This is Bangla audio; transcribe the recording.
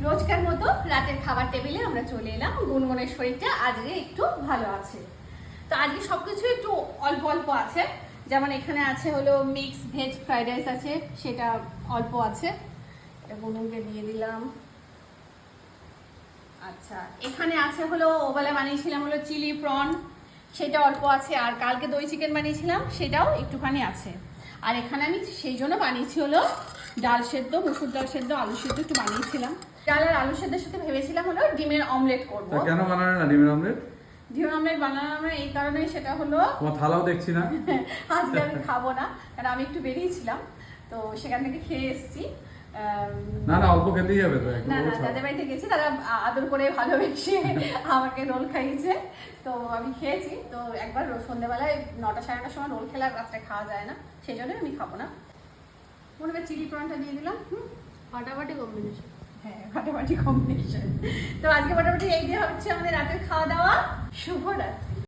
রোজকার মতো রাতের খাবার টেবিলে আমরা চলে এলাম। গুনগুনের শরীরটা আজকে একটু ভালো আছে, তো আজকে সবকিছু একটু অল্প অল্প আছে। যেমন এখানে আছে হলো মিক্স ভেজ ফ্রাইড রাইস আছে, সেটা অল্প আছে, এটা গুনগুনকে দিয়ে দিলাম। আচ্ছা, এখানে আছে হলো ওবেলা বানিয়েছিলাম হলো চিলি প্রন, সেটা অল্প আছে। আর কালকে দই চিকেন বানিয়েছিলাম, সেটাও একটুখানি আছে। আর এখানে আমি সেই জন্য বানিয়েছি হলো ডাল সেদ্ধ, মুসুর ডাল সেদ্ধ, আলু সেদ্ধ একটু বানিয়েছিলাম। ডাল আর আলু সেদ্ধের সাথে ভেবেছিলাম হলো ডিমের অমলেট করবো। কেন বানালে না ডিমের অমলেট? ডিমের অমলেট বানালাম না এই কারণে, সেটা হলো তোমার থালাও দেখছি না, আজকে আমি খাবো না, কারণ আমি একটু বেরিয়েছিলাম, তো সেখান থেকে খেয়ে এসেছি। না না অল্প খেতেই হবে তো। না না, যাদের বাড়িতে গেছি তারা আদর করে ভালোবেসে আমাকে রোল খাইয়েছে, তো আমি খেয়েছি। তো একবার সন্ধ্যেবেলায় 9টা সাড়ে 9টার সময় রোল খেলে আর রাত্রে খাওয়া যায় না, সেই জন্য আমি খাবো না। মনে হয় চিলি প্রনটা দিয়ে দিলাম। ফাটাফাটি কম্বিনেশন। হ্যাঁ, ফাটাফাটি কম্বিনেশন। তো আজকে মোটামুটি এই দিয়ে হচ্ছে আমাদের রাতের খাওয়া দাওয়া। শুভরাত্রি।